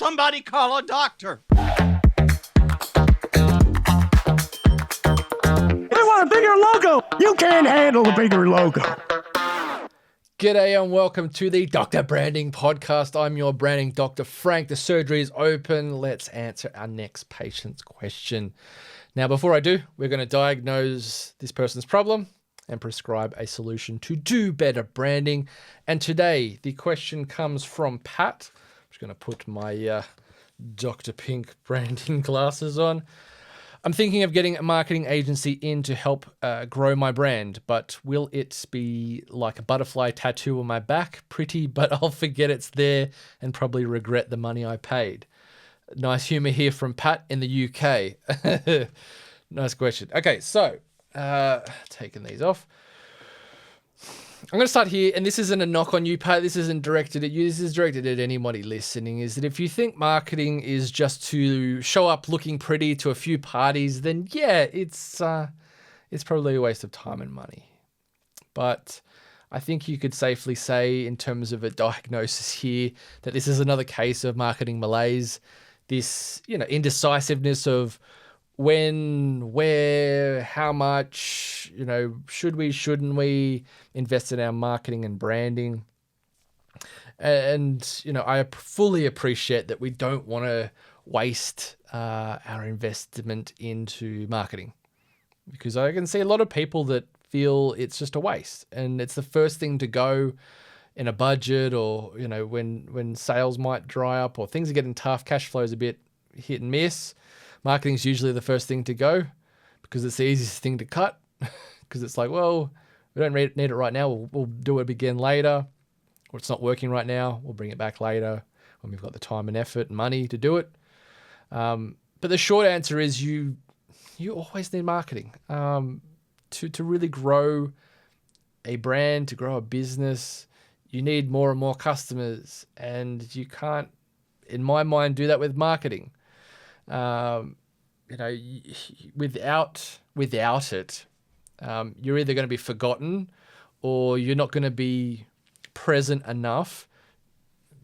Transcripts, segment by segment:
Somebody call a doctor. I want a bigger logo. You can't handle a bigger logo. G'day and welcome to the Doctor Branding Podcast. I'm your branding doctor, Frank. The surgery is open. Let's answer our next patient's question. Now, before I do, we're going to diagnose this person's problem and prescribe a solution to do better branding. And today, the question comes from Pat. I'm just going to put my Dr. Pink branding glasses on. I'm thinking of getting a marketing agency in to help grow my brand, but will it be like a butterfly tattoo on my back? Pretty, but I'll forget it's there and probably regret the money I paid. Nice humor here from Pat in the UK. Nice question. Okay, so taking these off. I'm going to start here, and this isn't a knock on you, Pat. This isn't directed at you. This is directed at anybody listening, is that if you think marketing is just to show up looking pretty to a few parties, then yeah, it's probably a waste of time and money. But I think you could safely say, in terms of a diagnosis here, that this is another case of marketing malaise, this, indecisiveness of when, where, how much, should we, shouldn't we invest in our marketing and branding? And, I fully appreciate that we don't want to waste our investment into marketing, because I can see a lot of people that feel it's just a waste and it's the first thing to go in a budget, or, when sales might dry up or things are getting tough, cash flow is a bit hit and miss. Marketing is usually the first thing to go because it's the easiest thing to cut, because it's like, well, we don't need it right now. We'll do it again later, or it's not working right now. We'll bring it back later when we've got the time and effort and money to do it. But the short answer is you always need marketing to really grow a brand, to grow a business. You need more and more customers, and you can't, in my mind, do that with marketing. Without it, you're either going to be forgotten, or you're not going to be present enough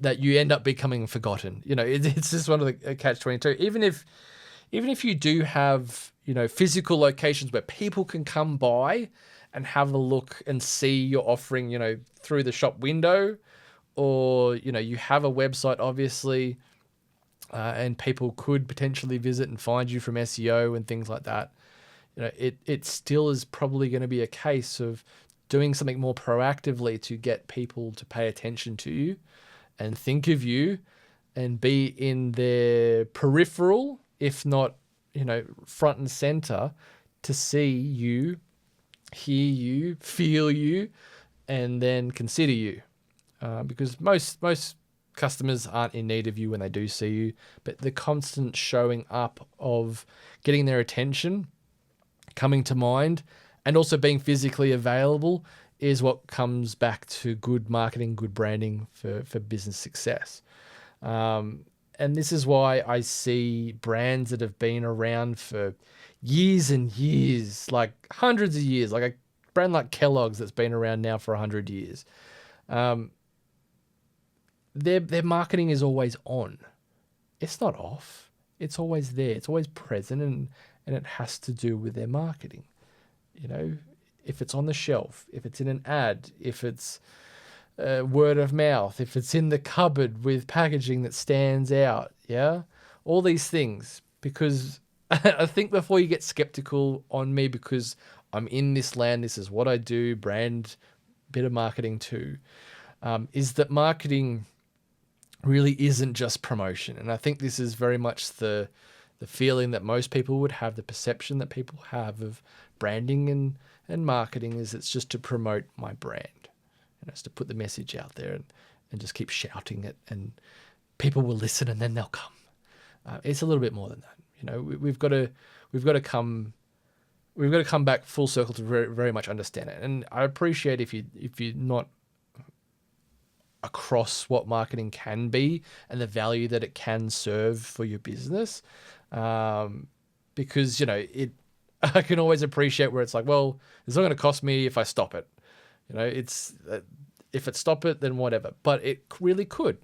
that you end up becoming forgotten. It's just one of the catch-22. Even if you do have, physical locations where people can come by and have a look and see your offering, through the shop window, or, you have a website, obviously, and people could potentially visit and find you from SEO and things like that. It still is probably going to be a case of doing something more proactively to get people to pay attention to you and think of you and be in their peripheral, if not, front and center, to see you, hear you, feel you, and then consider you. Because most customers aren't in need of you when they do see you, but the constant showing up of getting their attention, coming to mind, and also being physically available is what comes back to good marketing, good branding for business success. And this is why I see brands that have been around for years and years, like hundreds of years, like a brand like Kellogg's that's been around now for 100 years. Their marketing is always on. It's not off. It's always there. It's always present, and it has to do with their marketing. If it's on the shelf, if it's in an ad, if it's word of mouth, if it's in the cupboard with packaging that stands out, all these things. Because I think before you get skeptical on me, because I'm in this land, this is what I do, brand, bit of marketing too, is that marketing really isn't just promotion. And I think this is very much the feeling that most people would have, the perception that people have of branding and marketing, is it's just to promote my brand. It's to put the message out there and just keep shouting it, and people will listen and then they'll come. It's a little bit more than that. We've got to come back full circle to very, very much understand it. And I appreciate if you're not across what marketing can be and the value that it can serve for your business. Because, I can always appreciate where it's like, well, it's not going to cost me if I stop it. It's if it stop it, then whatever. But it really could.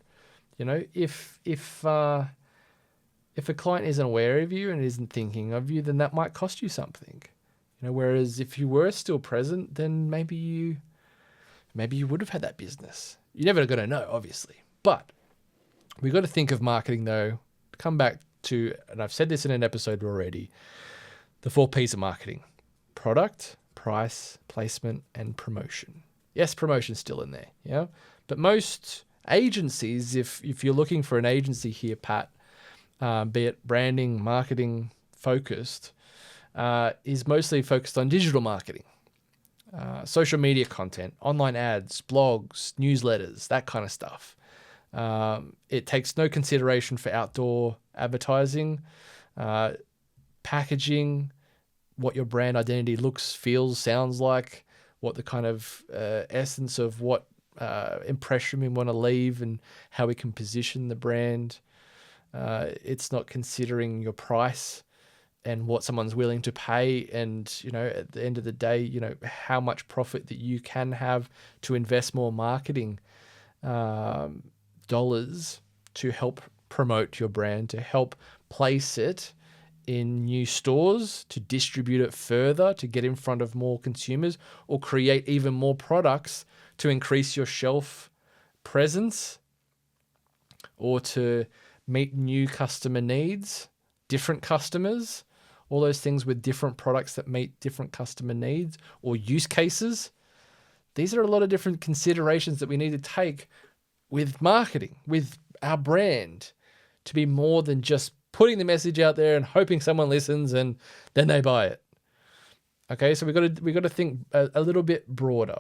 If a client isn't aware of you and isn't thinking of you, then that might cost you something. Whereas if you were still present, then maybe you would have had that business. You're never going to know, obviously. But we've got to think of marketing, though. Come back to, and I've said this in an episode already, the 4 P's of marketing: product, price, placement, and promotion. Yes, promotion's still in there, yeah. But most agencies, if you're looking for an agency here, Pat, be it branding, marketing focused, is mostly focused on digital marketing, social media content, online ads, blogs, newsletters, that kind of stuff. It takes no consideration for outdoor advertising, packaging, what your brand identity looks, feels, sounds like, what the kind of essence of what impression we want to leave and how we can position the brand. It's not considering your price and what someone's willing to pay, and at the end of the day, how much profit that you can have to invest more marketing dollars to help promote your brand, to help place it in new stores, to distribute it further, to get in front of more consumers, or create even more products to increase your shelf presence, or to meet new customer needs, different customers, all those things with different products that meet different customer needs or use cases. These are a lot of different considerations that we need to take with marketing, with our brand, to be more than just putting the message out there and hoping someone listens and then they buy it. Okay, so we've got to think a little bit broader.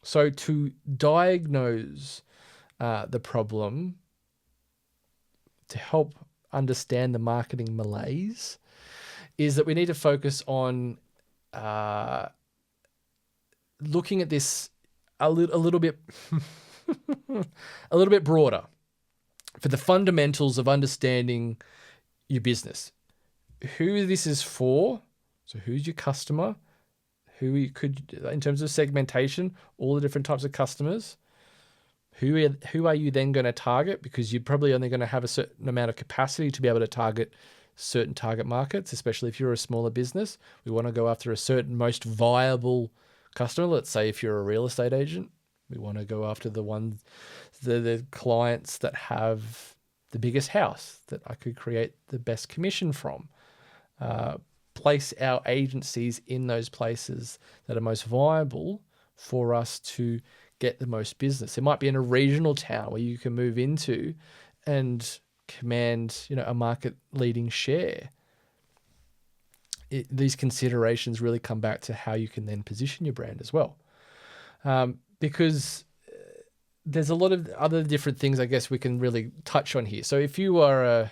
So to diagnose the problem, to help understand the marketing malaise, is that we need to focus on looking at this a little bit a little bit broader for the fundamentals of understanding your business. Who this is for, so who's your customer, who you could, in terms of segmentation, all the different types of customers. Who are you then going to target? Because you're probably only going to have a certain amount of capacity to be able to target certain target markets, especially if you're a smaller business. We want to go after a certain most viable customer. Let's say if you're a real estate agent, we want to go after the clients that have the biggest house that I could create the best commission from. Place our agencies in those places that are most viable for us to get the most business. It might be in a regional town where you can move into and command, a market leading share. These considerations really come back to how you can then position your brand as well. Because there's a lot of other different things I guess we can really touch on here. So if you are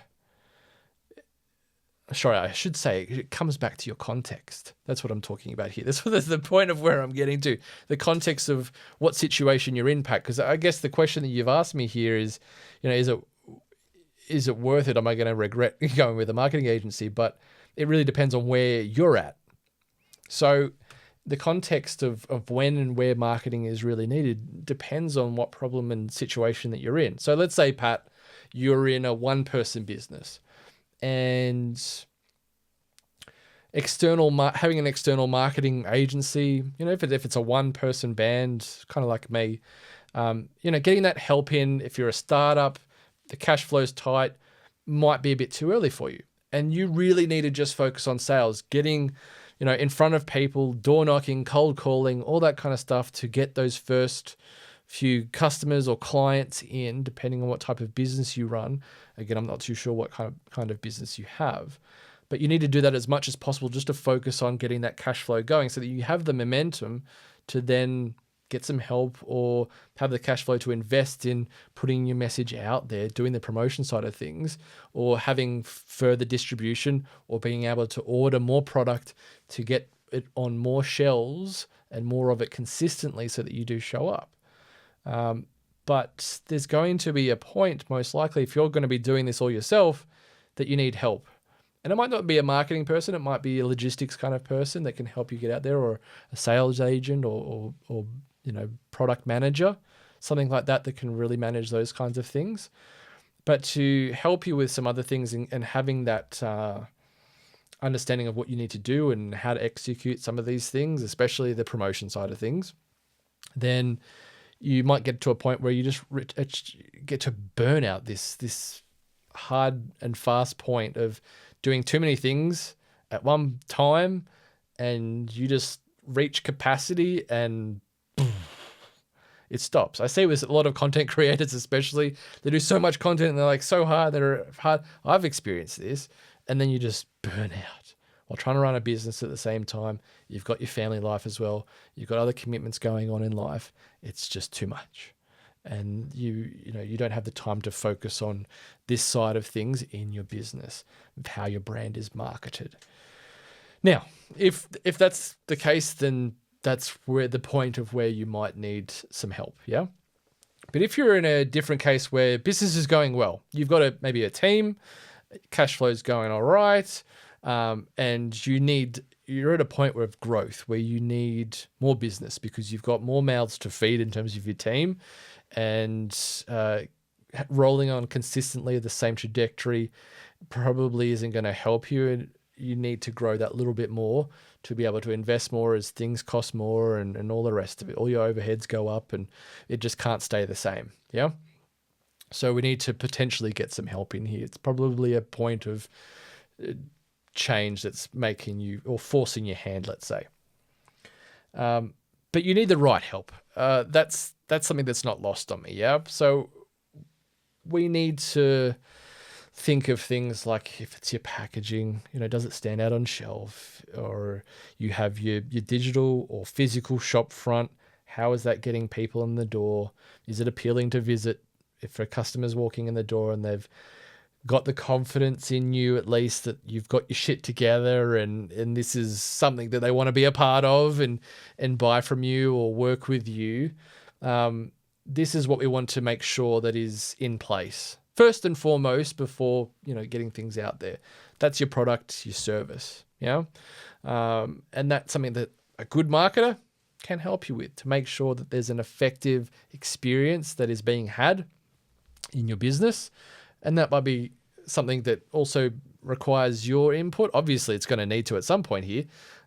I should say it comes back to your context. That's what I'm talking about here. That's the point of where I'm getting to. The context of what situation you're in, Pat. Because I guess the question that you've asked me here is, is it worth it? Am I going to regret going with a marketing agency? But it really depends on where you're at. So the context of when and where marketing is really needed depends on what problem and situation that you're in. So let's say, Pat, you're in a one-person business, and having an external marketing agency, if it's a one-person band, kind of like me, getting that help in, if you're a startup, the cash flow's tight, might be a bit too early for you. And you really need to just focus on sales, getting, in front of people, door knocking, cold calling, all that kind of stuff to get those first few customers or clients in, depending on what type of business you run. Again, I'm not too sure what kind of business you have, but you need to do that as much as possible just to focus on getting that cash flow going so that you have the momentum to then get some help or have the cash flow to invest in putting your message out there, doing the promotion side of things, or having further distribution, or being able to order more product to get it on more shelves and more of it consistently so that you do show up. But there's going to be a point, most likely, if you're going to be doing this all yourself, that you need help. And it might not be a marketing person, it might be a logistics kind of person that can help you get out there, or a sales agent or product manager, something like that can really manage those kinds of things. But to help you with some other things and having that understanding of what you need to do and how to execute some of these things, especially the promotion side of things, then you might get to a point where you just get to burn out this hard and fast point of doing too many things at one time, and you just reach capacity and it stops. I see with a lot of content creators, especially, they do so much content and they're like so hard, they're hard. I've experienced this. And then you just burn out while trying to run a business at the same time. You've got your family life as well. You've got other commitments going on in life. It's just too much. And you don't have the time to focus on this side of things in your business, of how your brand is marketed. Now, if that's the case, then that's where the point of where you might need some help, yeah? But if you're in a different case where business is going well, you've got maybe a team, cash flow is going all right, and you're at a point of growth where you need more business because you've got more mouths to feed in terms of your team, and rolling on consistently the same trajectory probably isn't going to help you. And you need to grow that little bit more to be able to invest more as things cost more and all the rest of it. All your overheads go up and it just can't stay the same. Yeah. So we need to potentially get some help in here. It's probably a point of change that's making you or forcing your hand, let's say. But you need the right help. That's something that's not lost on me. Yeah. So we need to think of things like, if it's your packaging, does it stand out on shelf, or you have your digital or physical shop front? How is that getting people in the door? Is it appealing to visit? If a customer's walking in the door and they've got the confidence in you, at least that you've got your shit together and this is something that they want to be a part of and buy from you or work with you. This is what we want to make sure that is in place first and foremost before, getting things out there. That's your product, your service. Yeah. And that's something that a good marketer can help you with, to make sure that there's an effective experience that is being had in your business. And that might be something that also requires your input. Obviously, it's going to need to at some point here,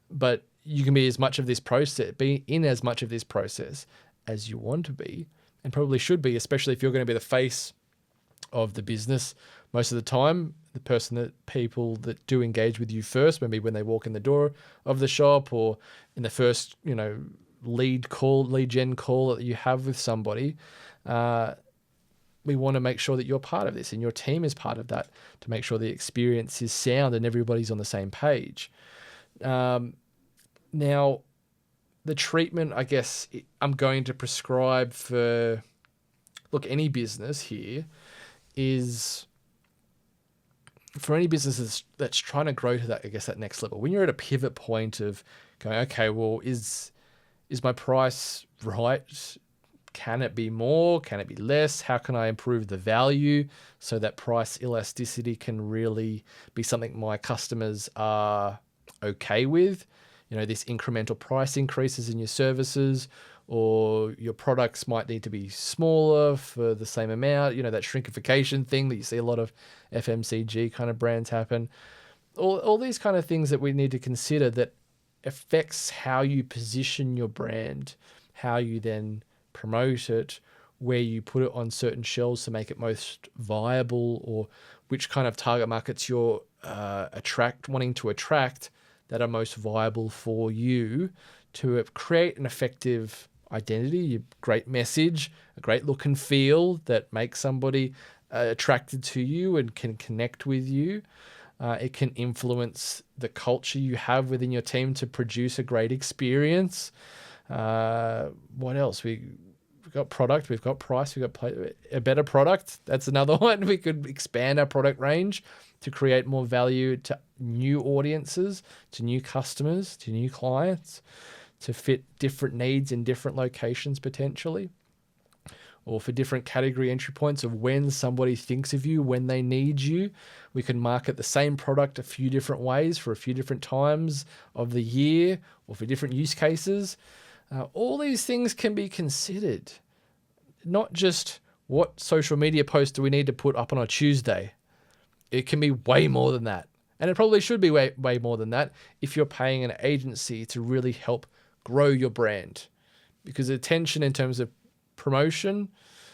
but you can be in as much of this process as you want to be, and probably should be, especially if you're going to be the face of the business most of the time, the person that people that do engage with you first, maybe when they walk in the door of the shop or in the first, lead gen call that you have with somebody. We want to make sure that you're part of this and your team is part of that, to make sure the experience is sound and everybody's on the same page. Now, the treatment, I guess, I'm going to prescribe for, any business here is, for any business that's trying to grow to that, I guess, that next level. When you're at a pivot point of going, okay, well, is my price right? Can it be more? Can it be less? How can I improve the value so that price elasticity can really be something my customers are okay with? This incremental price increases in your services, or your products might need to be smaller for the same amount. That shrinkification thing that you see a lot of FMCG kind of brands happen. All these kind of things that we need to consider that affects how you position your brand, how you then promote it, where you put it on certain shelves to make it most viable, or which kind of target markets you're wanting to attract that are most viable for you to create an effective identity, a great message, a great look and feel that makes somebody attracted to you and can connect with you. It can influence the culture you have within your team to produce a great experience. What else? We've got product, we've got price, we've got a better product. That's another one. We could expand our product range to create more value to new audiences, to new customers, to new clients, to fit different needs in different locations potentially, or for different category entry points of when somebody thinks of you, when they need you. We can market the same product a few different ways for a few different times of the year, or for different use cases. All these things can be considered, not just what social media post do we need to put up on a Tuesday? It can be way more than that. And it probably should be way more than that if you're paying an agency to really help grow your brand. Because attention in terms of promotion,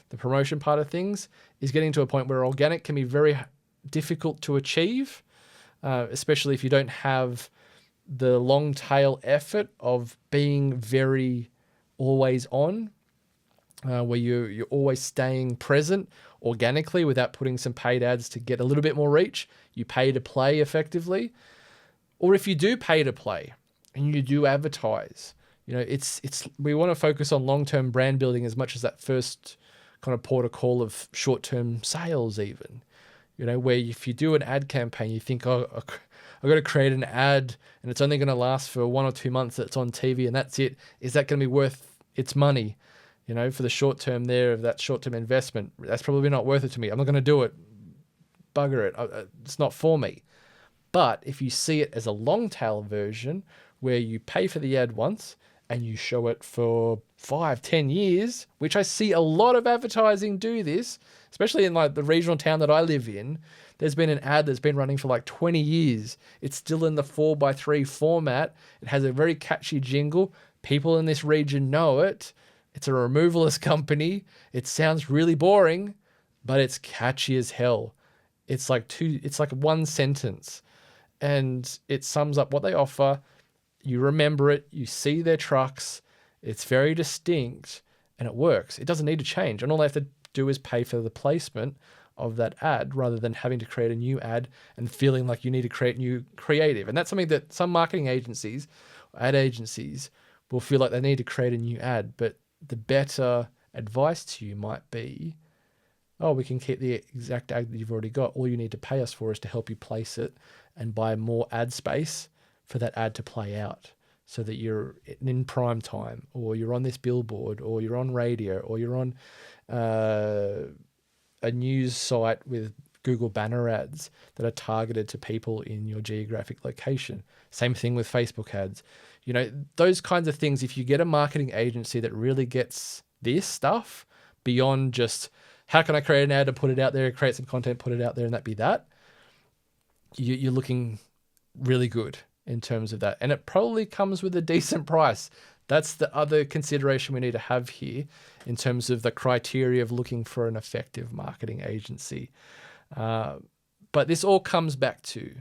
the promotion part of things, is getting to a point where organic can be very difficult to achieve, especially if you don't have the long tail effort of being very always on, where you're always staying present organically without putting some paid ads to get a little bit more reach. You pay to play effectively. Or if you do pay to play and you do advertise, we want to focus on long-term brand building as much as that first kind of port of call of short-term sales even. Where if you do an ad campaign, you think, oh, I've got to create an ad and it's only going to last for 1 or 2 months that's on TV and that's it. Is that going to be worth its money? For the short term there of that short-term investment, that's probably not worth it to me. I'm not going to do it. Bugger it. It's not for me. But if you see it as a long tail version where you pay for the ad once and you show it for 5-10 years, which I see a lot of advertising do this, especially in like the regional town that I live in, there's been an ad that's been running for like 20 years. It's still in the 4:3 format. It has a very catchy jingle. People in this region know it. It's a removalist company. It sounds really boring, but it's catchy as hell. It's like one sentence and it sums up what they offer. You remember it, you see their trucks, it's very distinct and it works. It doesn't need to change. And all they have to do is pay for the placement of that ad rather than having to create a new ad and feeling like you need to create new creative. And that's something that some marketing agencies, ad agencies, will feel like they need to create a new ad. But the better advice to you might be, oh, we can keep the exact ad that you've already got. All you need to pay us for is to help you place it and buy more ad space for that ad to play out so that you're in prime time or you're on this billboard or you're on radio or you're on a news site with Google banner ads that are targeted to people in your geographic location. Same thing with Facebook ads. Those kinds of things, if you get a marketing agency that really gets this stuff beyond just how can I create an ad and put it out there, create some content, put it out there and that be that, you're looking really good in terms of that. And it probably comes with a decent price. That's the other consideration we need to have here in terms of the criteria of looking for an effective marketing agency. But this all comes back to,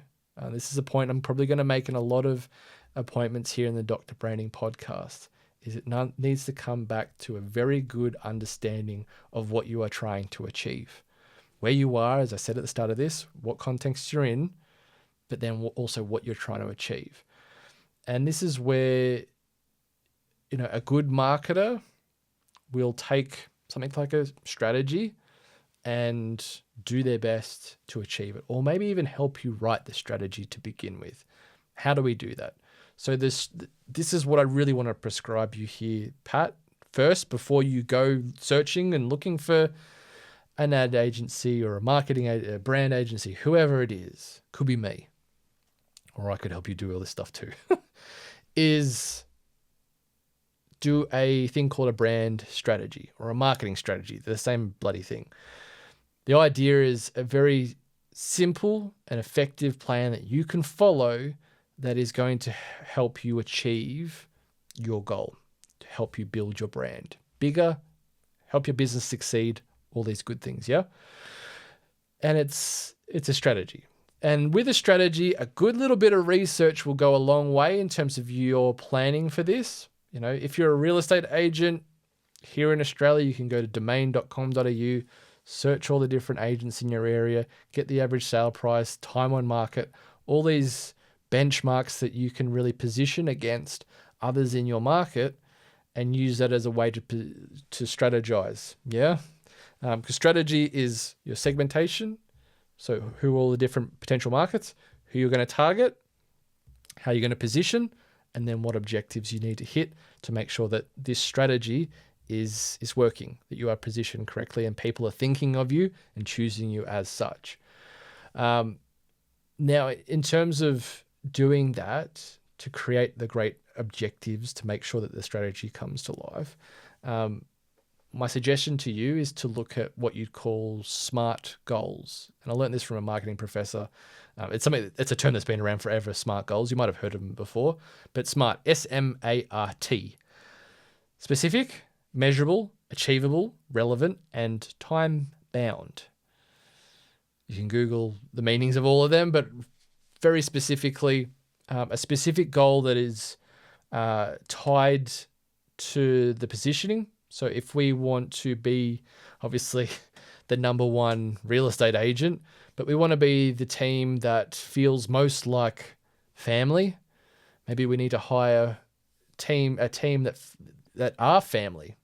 this is a point I'm probably going to make in a lot of appointments here in the Dr. Branding podcast, is it needs to come back to a very good understanding of what you are trying to achieve. Where you are, as I said at the start of this, what context you're in, but then also what you're trying to achieve. And this is where, a good marketer will take something like a strategy and do their best to achieve it, or maybe even help you write the strategy to begin with. How do we do that? So this is what I really want to prescribe you here, Pat. First, before you go searching and looking for an ad agency or a brand agency, whoever it is, could be me, or I could help you do all this stuff too, is do a thing called a brand strategy or a marketing strategy. They're the same bloody thing. The idea is a very simple and effective plan that you can follow that is going to help you achieve your goal, to help you build your brand bigger, help your business succeed, all these good things, yeah? And it's a strategy. And with a strategy, a good little bit of research will go a long way in terms of your planning for this. If you're a real estate agent here in Australia, you can go to domain.com.au, search all the different agents in your area, get the average sale price, time on market, all these benchmarks that you can really position against others in your market and use that as a way to strategize. Yeah. Because strategy is your segmentation. So who are all the different potential markets, who you're going to target, how you're going to position, and then what objectives you need to hit to make sure that this strategy is working, that you are positioned correctly and people are thinking of you and choosing you as such. Now, in terms of doing that to create the great objectives to make sure that the strategy comes to life, my suggestion to you is to look at what you'd call SMART goals. And I learned this from a marketing professor. It's a term that's been around forever, SMART goals. You might have heard of them before, but SMART, SMART. Specific, measurable, achievable, relevant, and time-bound. You can Google the meanings of all of them, but very specifically, a specific goal that is tied to the positioning. So if we want to be, obviously, the number one real estate agent, but we want to be the team that feels most like family, maybe we need to hire a team that are family,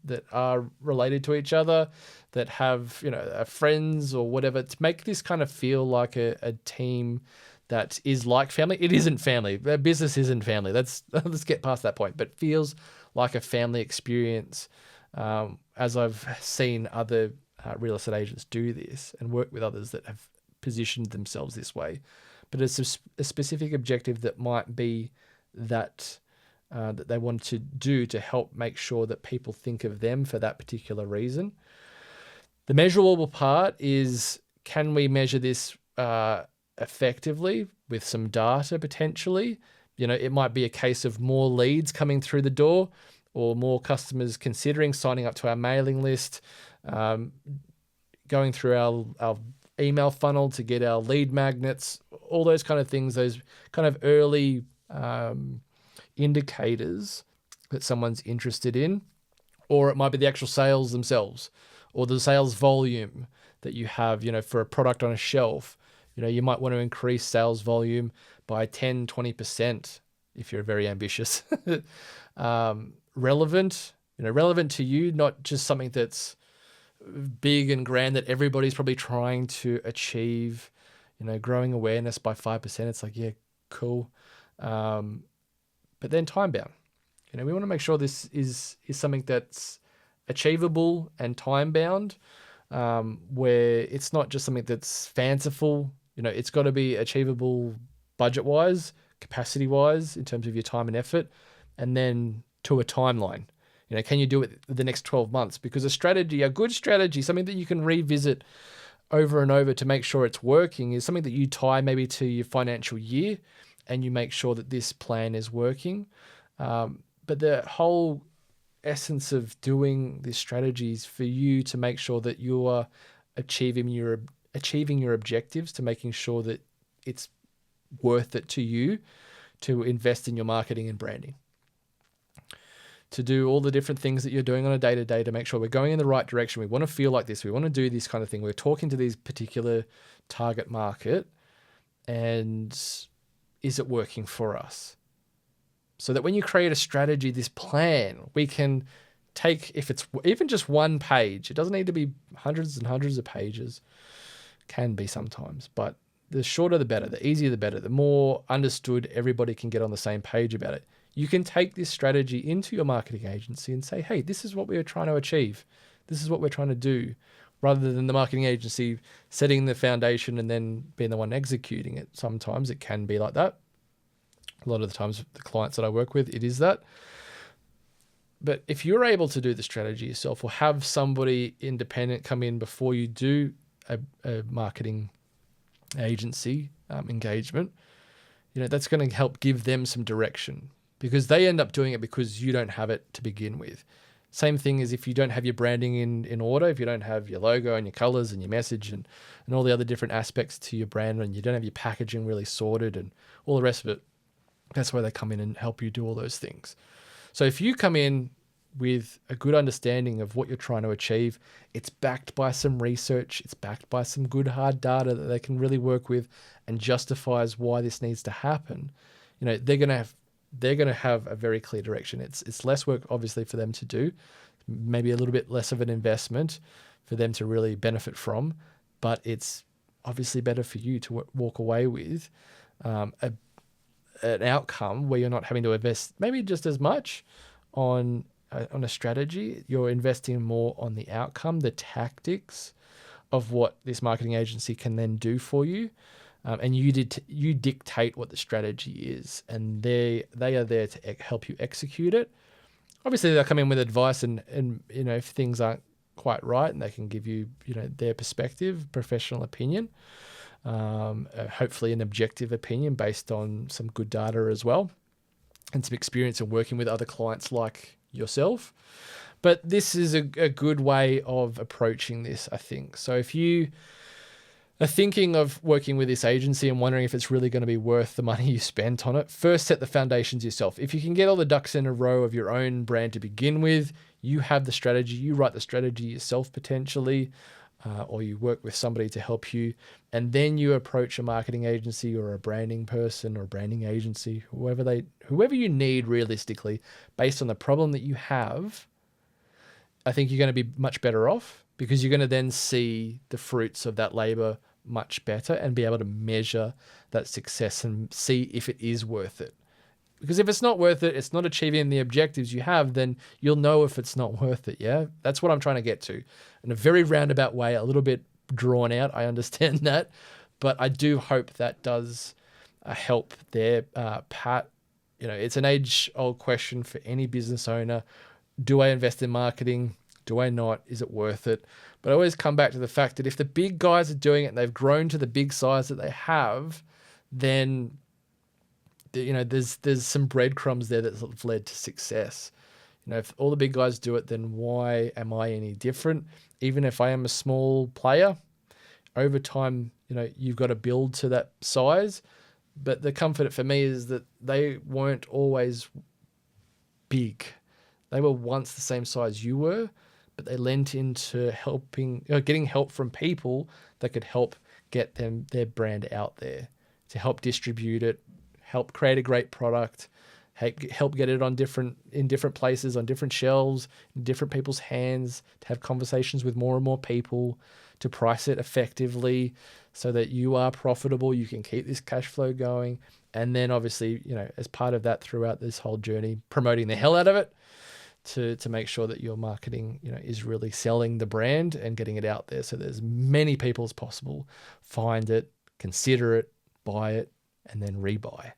that are related to each other, that have, are friends or whatever, to make this kind of feel like a team that is like family. It isn't family. Their business isn't family. Let's get past that point, but feels like a family experience, as I've seen other real estate agents do this and work with others that have positioned themselves this way. But it's a specific objective that might be that they want to do to help make sure that people think of them for that particular reason. The measurable part is, can we measure this effectively with some data potentially? It might be a case of more leads coming through the door, or more customers considering signing up to our mailing list, going through our email funnel to get our lead magnets, all those kind of things, those kind of early indicators that someone's interested in. Or it might be the actual sales themselves, or the sales volume that you have, for a product on a shelf. You might want to increase sales volume by 10, 20% if you're very ambitious. Relevant to you, not just something that's big and grand that everybody's probably trying to achieve, growing awareness by 5%. It's like, yeah, cool. But then time bound. We want to make sure this is something that's achievable and time bound, where it's not just something that's fanciful. It's got to be achievable budget wise, capacity wise, in terms of your time and effort, and then to a timeline. Can you do it the next 12 months? Because a good strategy, something that you can revisit over and over to make sure it's working, is something that you tie maybe to your financial year, and you make sure that this plan is working. But the whole essence of doing this strategy is for you to make sure that you are achieving your objectives, to making sure that it's worth it to you to invest in your marketing and branding, to do all the different things that you're doing on a day-to-day to make sure we're going in the right direction. We want to feel like this. We want to do this kind of thing. We're talking to these particular target market, and is it working for us? So that when you create a strategy, this plan, we can take, if it's even just one page, it doesn't need to be hundreds and hundreds of pages, can be sometimes, but the shorter the better, the easier the better, the more understood everybody can get on the same page about it. You can take this strategy into your marketing agency and say, hey, this is what we're trying to achieve. This is what we're trying to do, rather than the marketing agency setting the foundation and then being the one executing it. Sometimes it can be like that. A lot of the times, the clients that I work with, it is that. But if you're able to do the strategy yourself, or have somebody independent come in before you do a marketing agency engagement, that's going to help give them some direction, because they end up doing it because you don't have it to begin with. Same thing as if you don't have your branding in order, if you don't have your logo and your colors and your message and all the other different aspects to your brand, and you don't have your packaging really sorted and all the rest of it. That's where they come in and help you do all those things. So if you come in with a good understanding of what you're trying to achieve, it's backed by some research, it's backed by some good hard data that they can really work with and justifies why this needs to happen, they're going to have a very clear direction. It's less work, obviously, for them to do, maybe a little bit less of an investment for them to really benefit from, but it's obviously better for you to walk away with an outcome where you're not having to invest maybe just as much on a strategy. You're investing more on the outcome, the tactics of what this marketing agency can then do for you. And you dictate what the strategy is, and they are there to help you execute it. Obviously, they'll come in with advice and if things aren't quite right, and they can give you, their perspective, professional opinion, hopefully an objective opinion based on some good data as well, and some experience in working with other clients like yourself. But this is a good way of approaching this, I think. So if you are thinking of working with this agency and wondering if it's really going to be worth the money you spent on it, first set the foundations yourself. If you can get all the ducks in a row of your own brand to begin with, you have the strategy, you write the strategy yourself potentially, or you work with somebody to help you, and then you approach a marketing agency or a branding person or a branding agency, whoever you need realistically, based on the problem that you have. I think you're going to be much better off, because you're going to then see the fruits of that labor much better and be able to measure that success and see if it is worth it. Because if it's not worth it, it's not achieving the objectives you have, then you'll know if it's not worth it, yeah? That's what I'm trying to get to. In a very roundabout way, a little bit drawn out, I understand that, but I do hope that does help there, Pat. It's an age-old question for any business owner. Do I invest in marketing? Do I not? Is it worth it? But I always come back to the fact that if the big guys are doing it and they've grown to the big size that they have, then there's some breadcrumbs there that have led to success. If all the big guys do it, then why am I any different? Even if I am a small player, over time, you've got to build to that size. But the comfort for me is that they weren't always big. They were once the same size you were, but they lent into getting help from people that could help get their brand out there, to help distribute it, help create a great product, help get it in different places, on different shelves, in different people's hands, to have conversations with more and more people, to price it effectively so that you are profitable, you can keep this cash flow going. And then obviously, as part of that throughout this whole journey, promoting the hell out of it to make sure that your marketing, is really selling the brand and getting it out there so that as many people as possible find it, consider it, buy it, and then rebuy.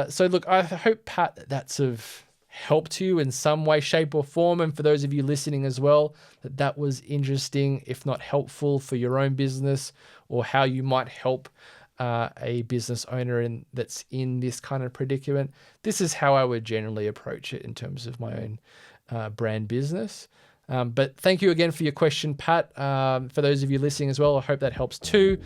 So look, I hope, Pat, that's of help to you in some way, shape or form. And for those of you listening as well, that was interesting, if not helpful for your own business, or how you might help a business owner that's in this kind of predicament. This is how I would generally approach it in terms of my own brand business. But thank you again for your question, Pat. For those of you listening as well, I hope that helps too.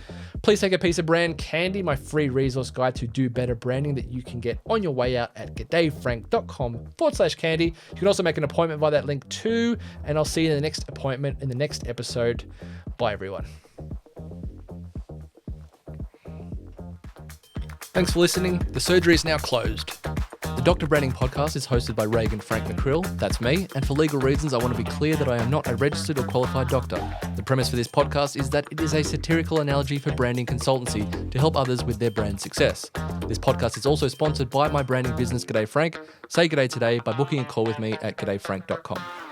Please take a piece of brand candy, my free resource guide to do better branding that you can get on your way out at g'davefrank.com/candy. You can also make an appointment via that link too. And I'll see you in the next appointment in the next episode. Bye, everyone. Thanks for listening. The surgery is now closed. The Dr. Branding Podcast is hosted by Reagan Frank McCrill, that's me, and for legal reasons I want to be clear that I am not a registered or qualified doctor. The premise for this podcast is that it is a satirical analogy for branding consultancy to help others with their brand success. This podcast is also sponsored by my branding business, G'day Frank. Say g'day today by booking a call with me at g'dayfrank.com.